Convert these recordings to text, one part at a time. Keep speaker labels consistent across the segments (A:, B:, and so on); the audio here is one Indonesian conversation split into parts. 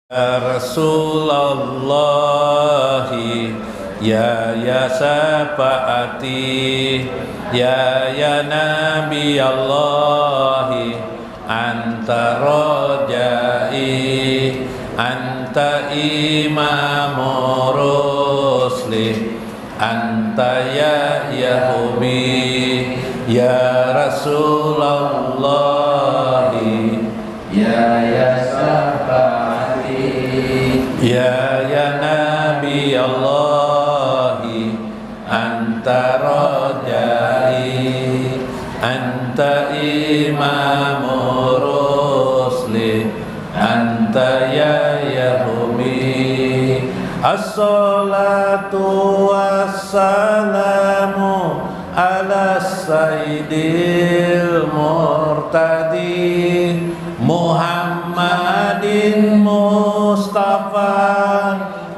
A: Ya Rasulullah, ya syafaati, ya Nabi Allah, anta rajai, anta imamu rusli, anta ya Yahudi, ya Rasulullah, ya syafaati, ya Nabi Allah, anta rajai, anta imamu rusli, anta ya Yahudi. As-salatu wassalamu ala sayyidil murtadi Muhammadin Mustafa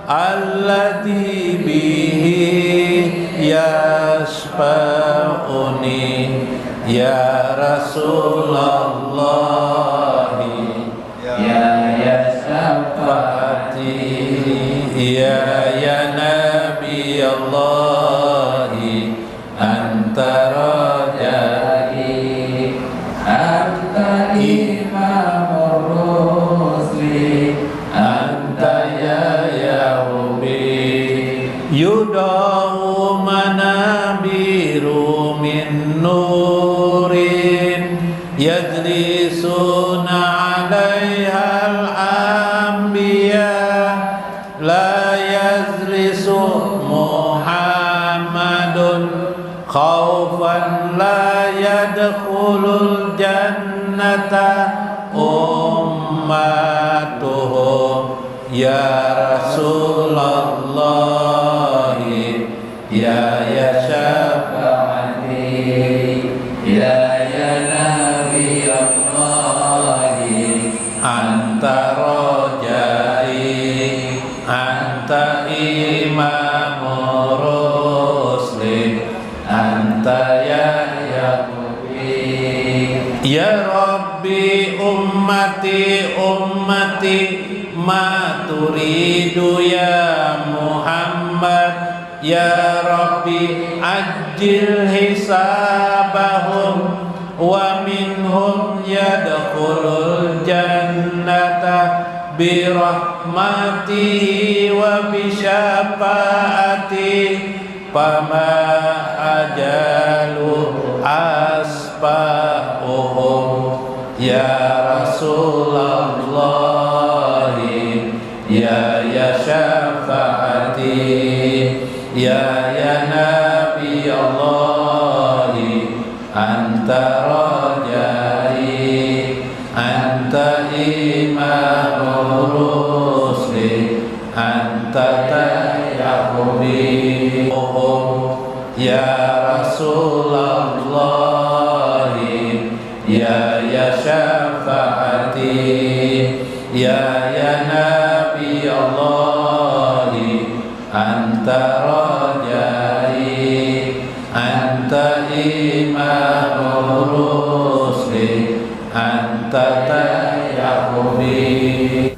A: alladhi bihi yashfa'uni ya Rasulullah, ya syafaati, ya Nabi Allah, anta rajai, anta imamur rusli, anta ya Yahudi. Yudau manabiru min nurin yajlisuna 'alaiha al-anbiya, la yazlisu Muhammadun khaufan la yadkhulul jannata ummatuhu ya Rasulullah, ya syafaati, ya Nabi Allah, anta rajai, anta imamu rusli, anta ya Yahudi. Ya Rabbi ummati ma turidu ya Muhammad, ya Rabbi ajil hisabahum wa minhum yadkhulul jannata birahmatihi wa bisyafaati, fama ajalu asba'uhum ya Rasulullah, ya syafaati, ya Nabi Allah, anta rajai, anta imamu rusli, anta Yahudi. Ya Rasulullah, ya syafaati, ya Nabi Allah, anta rajai, anta imamu rusli, anta Yahudi.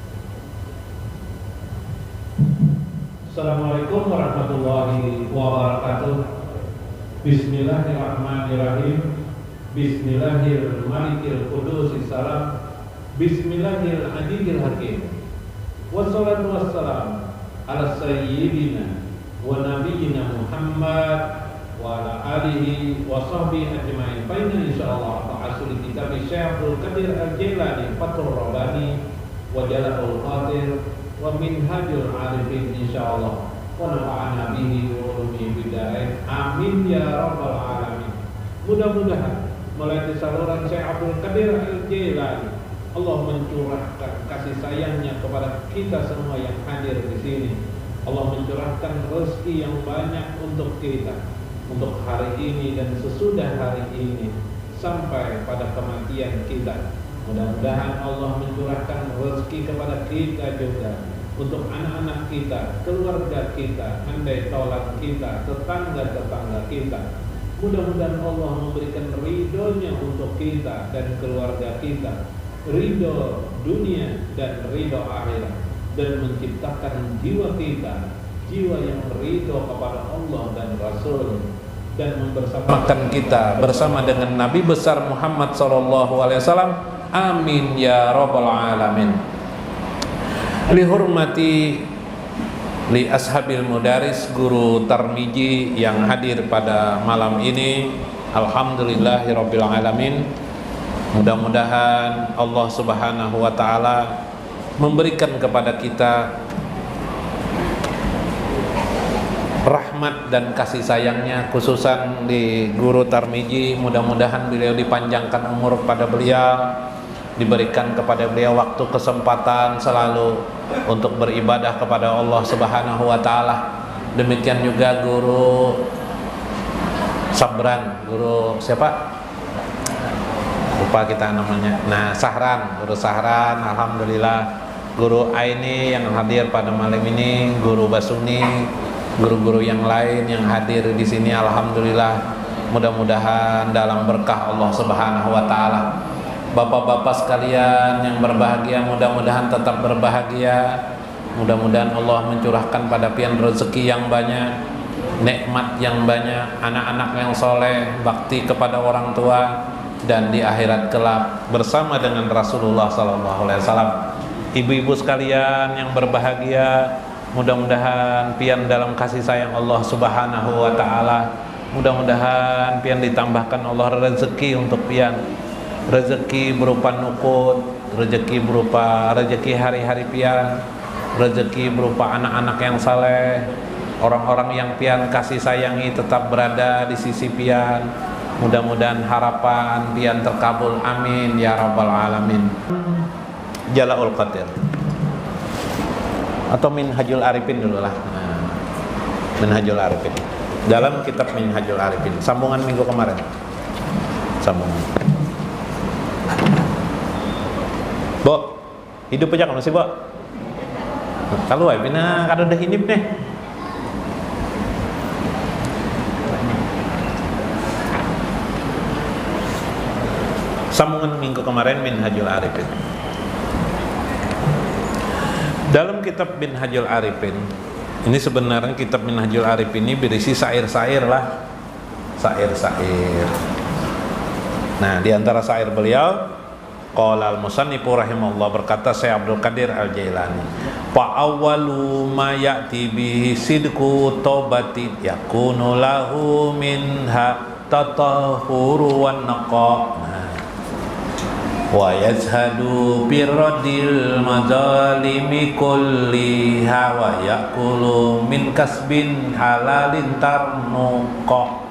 B: Assalamualaikum warahmatullahi wabarakatuh. Bismillahirrahmanirrahim. Bismillahirrahmanirrahim. Qudusis salam. Bismillahirrahmanirrahim hakim. Wassalatu wassalam ala sayyidina wa nabiyyina Muhammad wa ala alihi wa sahbihi ajma'in. Fa inna insyaallah ta'asul kitab Syekhul Qadir Al-Jailani Fathur Rabbani wa Jala'ul Qadir wa minhajul arifin insyaallah, wa nafa'ana bihi wa ulumi bid'ah. Amin ya rabbal alamin. Mudah-mudahan melalui saluran Syekh Abdul Qadir Al-Jailani Allah mencurahkan kasih sayangnya kepada kita semua yang hadir di sini. Allah mencurahkan rezeki yang banyak untuk kita, untuk hari ini dan sesudah hari ini sampai pada kematian kita. Mudah-mudahan Allah mencurahkan rezeki kepada kita juga, untuk anak-anak kita, keluarga kita, andai tolak kita, tetangga-tetangga kita. Mudah-mudahan Allah memberikan ridhonya untuk kita dan keluarga kita, ridho dunia dan ridho akhirat. dan menciptakan jiwa kita, jiwa yang ridho kepada Allah dan Rasul, dan membersamakan kita bersama dengan Nabi besar Muhammad SAW. Amin ya rabbal alamin. Lihurmati li ashabil mudaris, guru Tarmiji yang hadir pada malam ini, alhamdulillahirabbil alamin. Mudah-mudahan Allah Subhanahu wa taala memberikan kepada kita rahmat dan kasih sayangnya, khususan di guru Tarmiji. Mudah-mudahan beliau dipanjangkan umur pada beliau, diberikan kepada beliau waktu kesempatan selalu untuk beribadah kepada Allah Subhanahu wa taala. Demikian juga guru Sabran, guru siapa? Lupa kita namanya. Nah, Sahran, guru Sahran, alhamdulillah. Guru Aini yang hadir pada malam ini, guru Basuni, guru-guru yang lain yang hadir di sini, alhamdulillah. Mudah-mudahan dalam berkah Allah Subhanahu wa taala. Bapak-bapak sekalian yang berbahagia, mudah-mudahan tetap berbahagia. Mudah-mudahan Allah mencurahkan pada pian rezeki yang banyak, nikmat yang banyak, anak-anak yang soleh, bakti kepada orang tua, dan di akhirat kelak bersama dengan Rasulullah SAW. Ibu-ibu sekalian yang berbahagia, mudah-mudahan pian dalam kasih sayang Allah Subhanahu wa taala. Mudah-mudahan pian ditambahkan Allah rezeki untuk pian. Rezeki berupa nukut, rezeki berupa rezeki hari-hari pian, rezeki berupa anak-anak yang saleh, orang-orang yang pian kasih sayangi tetap berada di sisi pian. Mudah-mudahan harapan pian terkabul, amin ya rabbal alamin. Jala'ul Qadir atau Minhajul Arifin dulu lah. Nah, Minhajul Arifin dalam kitab Minhajul Arifin, sambungan minggu kemarin, sambungan. Bo, hidup aja kan masih bo? Kalau ay pina kada dah hidup nih. Sambungan minggu kemarin Minhajul Arifin. Dalam kitab Minhajul Arifin ini, sebenarnya kitab Minhajul Arifin ini berisi syair-syair lah, syair-syair. Nah, di antara syair beliau, qala al-musannifu rahimahullah, berkata Syekh Abdul Qadir Al-Jailani, fa awwalu ma ya'ti bihi sidqu taubati yakunu lahu minha tatahhuru wan naqa. Wa yazhadu birradil mazalimi kulliha wa yakulu min kasbin halalin tarnuqa.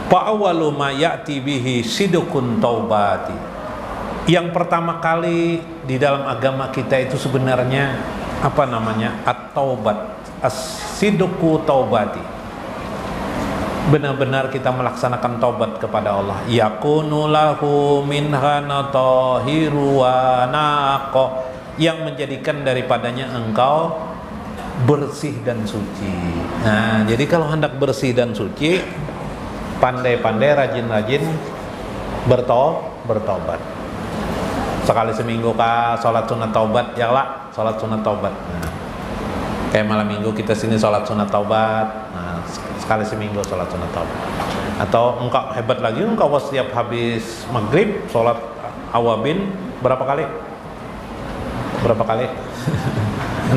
B: Fa awwalu ma ya'ti bihi sidqun taubati. Yang pertama kali di dalam agama kita itu sebenarnya apa namanya? At-taubat, as-sidqu taubati. Benar-benar kita melaksanakan taubat kepada Allah. Yakunu lahu minha natahiru wa naqa, yang menjadikan daripadanya engkau bersih dan suci. Nah, jadi kalau hendak bersih dan suci, pandai-pandai, rajin-rajin bertobat. Sekali seminggu kah sholat sunat taubat, ya lah, sholat sunat taubat. Nah, kayak malam minggu kita sini sholat sunat taubat. Nah, sekali seminggu sholat sunat taubat. Atau engkau hebat lagi, engkau setiap habis maghrib sholat awabin berapa kali?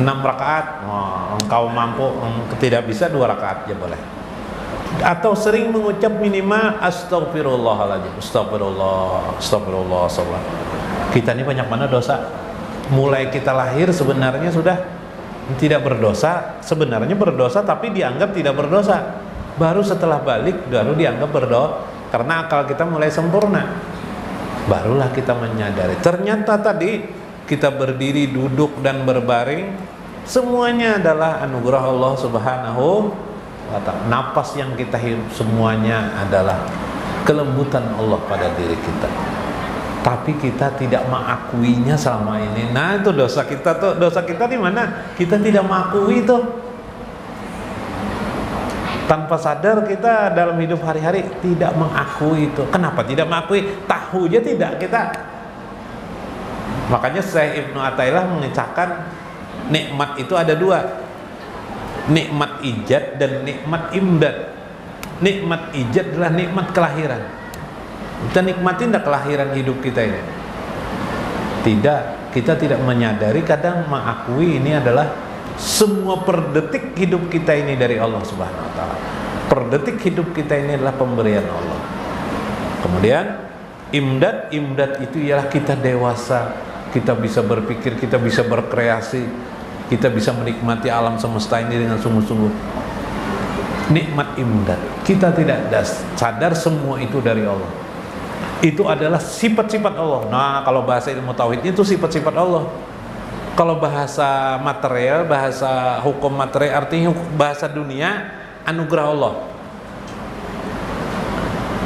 B: 6 rakaat. Oh, engkau mampu, tidak bisa 2 rakaat ya boleh. Atau sering mengucap minimal astagfirullahaladzim, astagfirullah. Kita ini banyak mana dosa. Mulai kita lahir sebenarnya sudah tidak berdosa, sebenarnya berdosa tapi dianggap tidak berdosa. Baru setelah balik baru dianggap berdosa, karena akal kita mulai sempurna. Barulah kita menyadari ternyata tadi kita berdiri, duduk dan berbaring semuanya adalah anugerah Allah Subhanahu wa ta'ala. Napas yang kita hirup semuanya adalah kelembutan Allah pada diri kita. Tapi kita tidak mengakuinya selama ini. Nah, itu dosa kita tuh. Dosa kita di mana? Kita tidak mengakui itu. Tanpa sadar kita dalam hidup hari-hari tidak mengakui itu. Kenapa tidak mengakui? Tahu aja tidak kita. Makanya Syekh Ibnu Athaillah mengisahkan
A: Nikmat itu ada dua, nikmat ijad dan nikmat imdad. Nikmat ijad adalah nikmat kelahiran. Kita nikmatin tidak kelahiran hidup kita ini? Tidak, kita tidak menyadari, kadang mengakui ini adalah semua per detik hidup kita ini dari Allah Subhanahu wa taala. Per detik hidup kita ini adalah pemberian Allah. Kemudian imdad itu ialah kita dewasa, kita bisa berpikir, kita bisa berkreasi, kita bisa menikmati alam semesta ini dengan sungguh-sungguh. Nikmat imdad, kita tidak sadar semua itu dari Allah. Itu adalah sifat-sifat Allah. Nah, kalau bahasa ilmu tauhid itu sifat-sifat Allah. Kalau bahasa material, bahasa hukum material, artinya bahasa dunia, anugerah Allah.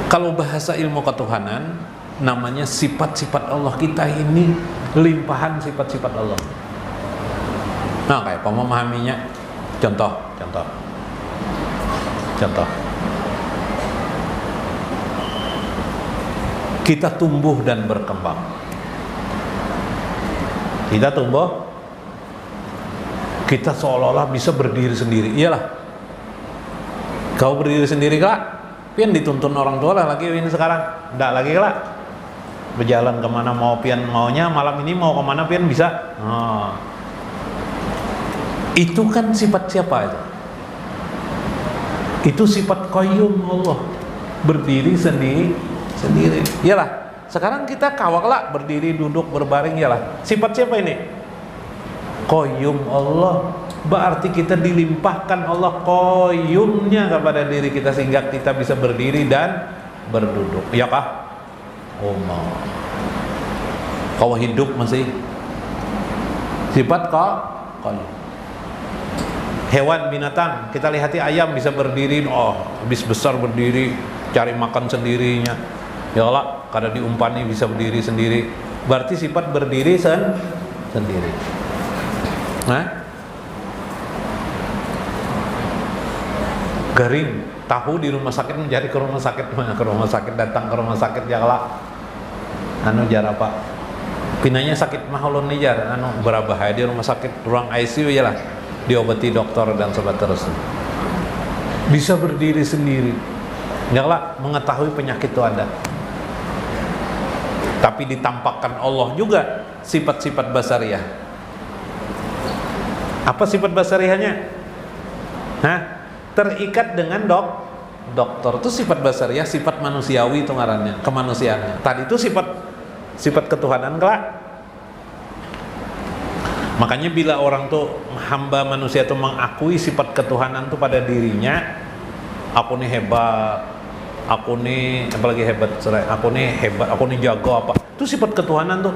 A: Kalau bahasa ilmu ketuhanan, namanya sifat-sifat Allah. Kita ini limpahan sifat-sifat Allah. Nah, kayak memahaminya. Contoh. Kita tumbuh dan berkembang. Kita seolah-olah bisa berdiri sendiri. Iyalah. Kau berdiri sendiri kelak, pian dituntun orang tua lah lagi ini sekarang. Enggak lagi kelak. Berjalan kemana mau pian maunya, malam ini mau kemana pian bisa. Itu kan sifat siapa itu? Itu sifat qayyum Allah, berdiri sendiri. Iyalah. Sekarang kita kawak lah, berdiri, duduk, berbaring, iyalah. Sifat siapa ini? Qayyum Allah. Berarti kita dilimpahkan Allah qayyumnya kepada diri kita sehingga kita bisa berdiri dan berduduk. Iya kah? Oh mau. Kau hidup masih sifat qayyum. Hewan, binatang, kita lihati ayam bisa berdiri, habis besar berdiri, cari makan sendirinya. Ya Allah, kada diumpani bisa berdiri sendiri. Berarti sifat berdiri sendiri. Nah, garing, tahu di rumah sakit mencari ke rumah sakit, datang ke rumah sakit ya Allah. Jar apa? Pinanya sakit mahalun nih jar, berbahaya di rumah sakit, ruang ICU ya lah. Diobati dokter dan seterusnya. Bisa berdiri sendiri. Janganlah mengetahui penyakit itu ada. Tapi ditampakkan Allah juga sifat-sifat basariyah. Apa sifat basariyahnya? Terikat dengan dokter. Itu sifat basariyah, sifat manusiawi itu ngarannya, kemanusiaannya. Tadi itu sifat ketuhanan kelak. Makanya bila orang tuh hamba manusia tuh mengakui sifat ketuhanan tuh pada dirinya, aku nih hebat, aku nih apalagi hebat, aku nih jago apa, itu sifat ketuhanan tuh,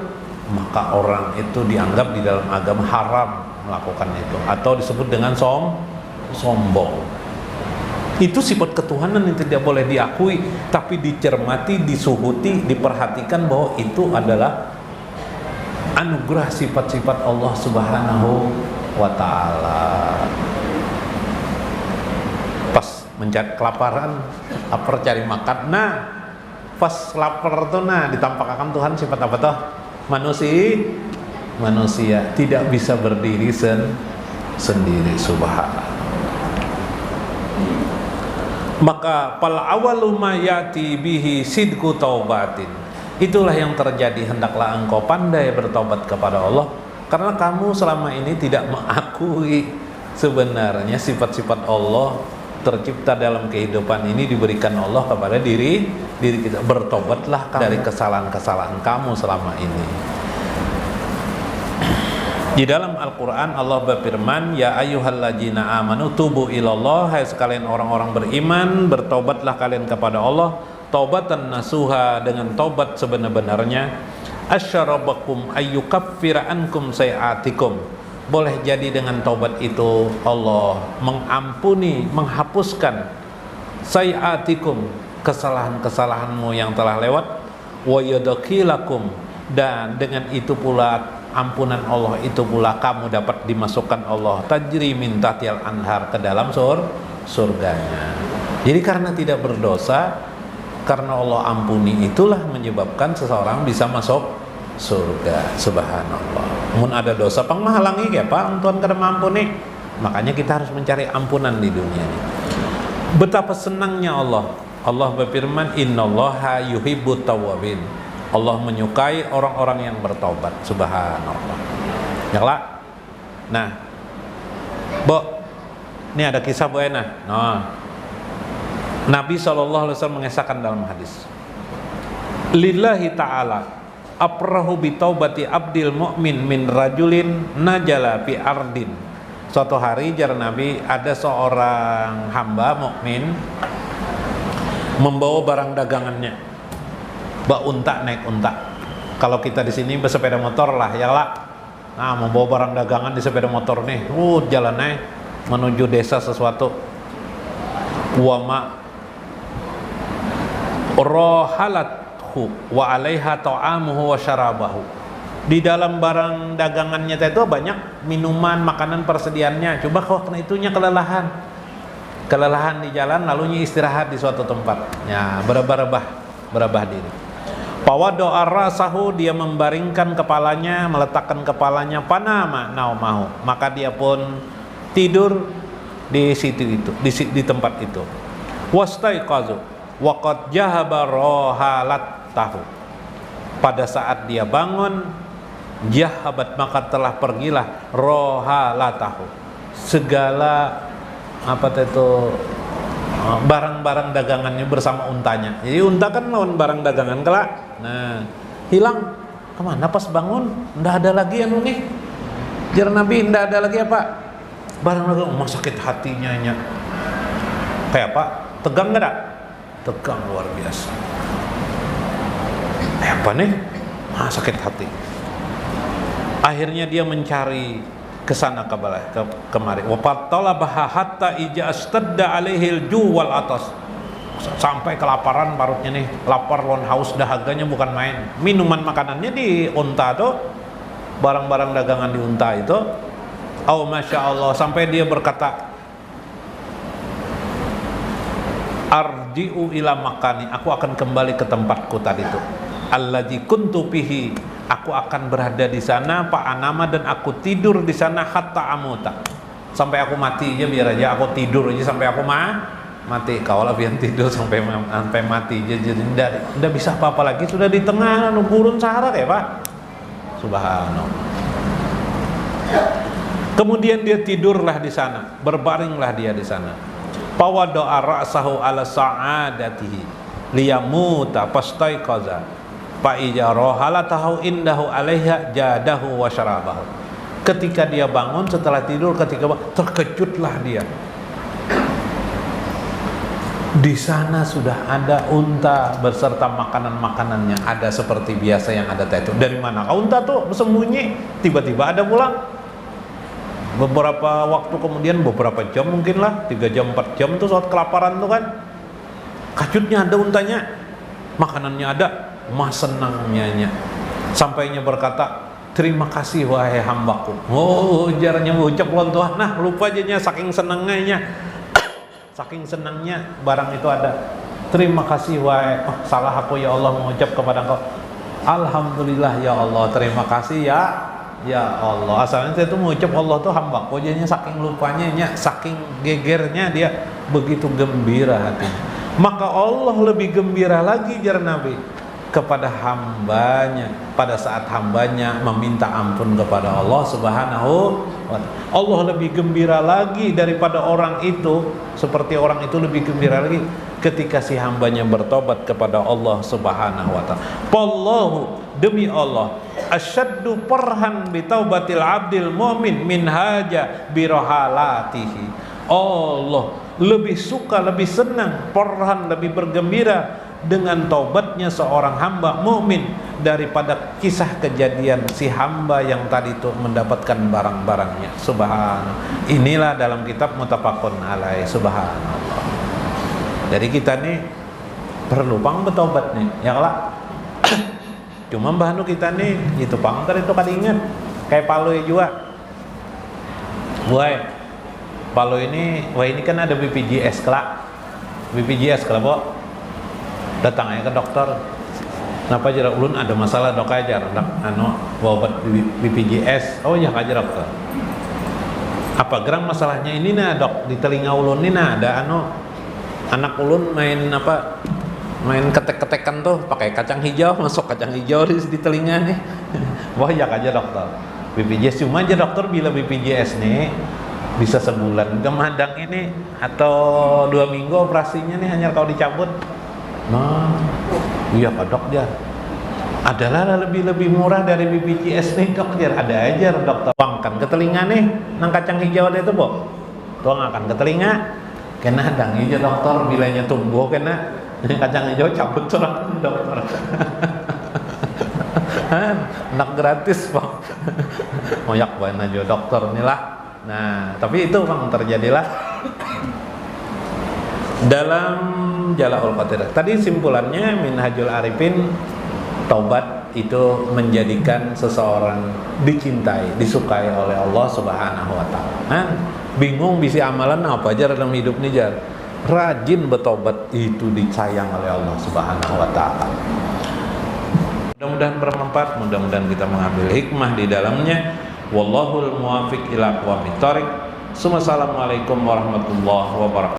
A: maka orang itu dianggap di dalam agama haram melakukan itu, atau disebut dengan sombong. Itu sifat ketuhanan yang tidak boleh diakui, tapi dicermati, disuhuti, diperhatikan bahwa itu adalah anugerah sifat-sifat Allah Subhanahu wa ta'ala. Pas mencari kelaparan, lapar cari makan. Nah, pas lapar tuh ditampakkan Tuhan sifat apa tuh? Manusia tidak bisa berdiri sendiri, subhanallah. Maka pal awalu ma yati bihi sidqu taubatin. Itulah yang terjadi, hendaklah engkau pandai bertobat kepada Allah, karena kamu selama ini tidak mengakui sebenarnya sifat-sifat Allah tercipta dalam kehidupan ini diberikan Allah kepada diri kita. Bertobatlah kamu dari kesalahan-kesalahan kamu selama ini. Di dalam Al-Quran Allah berfirman, ya ayyuhalladzina amanu tubu ilallah, hai sekalian orang-orang beriman, bertobatlah kalian kepada Allah, taubatan nasuha, dengan taubat sebenar-benarnya. Asyarabakum ayyukaffira ankum sayiatikum, boleh jadi dengan taubat itu Allah mengampuni, menghapuskan sayiatikum, kesalahan-kesalahanmu yang telah lewat, wa yadkhilakum, dan dengan itu pula ampunan Allah itu pula kamu dapat dimasukkan Allah tajri min tahtihal anhar, ke dalam surganya. Jadi karena tidak berdosa, karena Allah ampuni, itulah menyebabkan seseorang bisa masuk surga. Subhanallah. Mun ada dosa pang menghalangi ya Pak Tuhan kada mampuni. Makanya kita harus mencari ampunan di dunia ini. Betapa senangnya Allah. Allah berfirman, innallaha yuhibbut tawwabin. Allah menyukai orang-orang yang bertaubat. Subhanallah. Ya lah. Nah, Bo, ini ada kisah Bu Ena. Nah, Nabi SAW mengisahkan dalam hadis, lillahi ta'ala aprahu bitaubati abdil mu'min min rajulin najala fi ardin. Suatu hari jar Nabi, ada seorang hamba mukmin membawa barang dagangannya, bak unta, naik unta. Kalau kita di sini bersepeda motor lah ya lah. Nah, membawa barang dagangan di sepeda motor nih, jalan naik menuju desa sesuatu. Wama rohalathu wa alaiha ta'amuhu wa syarabahu. Di dalam barang dagangannya itu banyak minuman, makanan persediaannya. Coba kalau kena itunya kelelahan di jalan, lalunya istirahat di suatu tempat. Ya, berabah diri. Pawado arasahu, dia membaringkan kepalanya, meletakkan kepalanya, panama naumahu, maka dia pun tidur di situ itu, di tempat itu. Wastaiqazu waqad jahaba rohalat tahu. Pada saat dia bangun, jahabat, maka telah pergilah rohalatahu, segala barang-barang dagangannya bersama untanya. Jadi unta kan lawan barang dagangan kelak. Nah, hilang kemana pas bangun? Ndak ada lagi anu nih. Jar Nabi, ndak ada lagi apa? Barang dagangan. Sakit hatinya nya. Kayak apa? Tegang enggak? Tegang luar biasa. Apa nih? Sakit hati. Akhirnya dia mencari kesana kemari. Wapatala baha hatta ija astadda alaihil juwal atas. Sampai kelaparan parutnya nih, lapar lon haus dahaganya bukan main. Minuman makanannya di unta tuh, barang-barang dagangan di unta itu. Oh masya Allah, sampai dia berkata, arji'u ila makani, aku akan kembali ke tempatku tadi itu. Allazi kuntu fihi, aku akan berada di sana, Pak Anama, dan aku tidur di sana hatta amuta, sampai aku mati aja, biar aja aku tidur aja sampai aku mati. Kaulah biar tidur sampai mati aja, jadi ndak bisa apa-apa lagi, sudah di tengah gurun Sahara ya Pak. Subhanallah. Kemudian dia tidurlah di sana, berbaringlah dia di sana. Pawado ra'sahu ala sa'adatihi liyamuta fastaiqaza fa ija rohalatahu indahu alaiha jadahu wa syarabahu. Ketika dia bangun setelah tidur, terkejutlah dia. Di sana sudah ada unta beserta makanan-makanannya, ada seperti biasa yang ada itu. Dari mana unta tuh bersembunyi? Tiba-tiba ada pulang. Beberapa waktu kemudian, beberapa jam mungkin lah, 3 jam 4 jam tuh saat kelaparan tuh kan, kajutnya ada untanya, makanannya ada, senangnya, sampainya berkata, terima kasih wahai hambaku. Jaranya ucap lon tuh, nah lupa aja saking senangnya, saking senangnya barang itu ada. Terima kasih wahai, salah aku ya Allah mengucap kepada engkau. Alhamdulillah ya Allah, terima kasih ya Allah. Asalnya saya tuh mengucap Allah tuh hambaku, jadinya saking lupanya, saking gegernya dia begitu gembira hatinya. Maka Allah lebih gembira lagi jar Nabi kepada hambanya pada saat hambanya meminta ampun kepada Allah Subhanahu wa ta'ala. Allah lebih gembira lagi daripada orang itu, seperti orang itu lebih gembira lagi ketika si hambanya bertobat kepada Allah Subhanahu wa ta'ala. Wallahu, demi Allah, asyaddu farhan bi taubatil abdil mu'min min haja bi rohalatihi. Allah lebih suka, lebih senang, farhan, lebih bergembira dengan taubatnya seorang hamba mukmin daripada kisah kejadian si hamba yang tadi itu mendapatkan barang-barangnya. Subhanallah. Inilah dalam kitab Muttafaqun alaih. Subhanallah. Jadi kita nih perlu pang bertobat nih, ya lah. Cuma bahanu kita nih itu pang tadi itu kan ingat kayak Paloi juga. Woi, Paloi ini, ini kan ada BPJS kelak. BPJS kelak, Bo. Datang aja ke dokter. Kenapa jara ulun ada masalah dok aja, bawa obat BPJS. Oh ya aja dokter. Apa gerang masalahnya ini nah dok, di telinga ulun ini nah ada anak ulun main ketek-ketekan tuh pakai kacang hijau, masuk kacang hijau di telinga nih. Wah ya aja dokter. BPJS cuma aja dokter bila BPJS nih bisa sebulan kemadang ini atau 2 minggu operasinya nih hanya kalau dicabut. Nah, iya Pak Dok dia. Adalah lebih murah dari BPJS nih dok, dia ada aja dokter. Tuangkan ke telinga nih, nang kacang hijau ada itu Bo. Tuangkan ke telinga, kena dang hijau dokter, bilanya tumbuh kena kacang hijau cabut curang dokter. Nak gratis Pak. Moyak bahan aja dokter inilah. Nah, tapi itu Bang terjadilah dalam Jala'ul Qadr. Tadi simpulannya Minhajul Arifin, taubat itu menjadikan seseorang dicintai, disukai oleh Allah Subhanahu wa taala. Bingung bisa amalan apa aja dalam hidup nih jar. Rajin bertobat itu disayang oleh Allah Subhanahu wa taala. Mudah-mudahan bermanfaat, mudah-mudahan kita mengambil hikmah di dalamnya. Wallahul muwaffiq ila aqwamit thoriq. Assalamualaikum warahmatullahi wabarakatuh.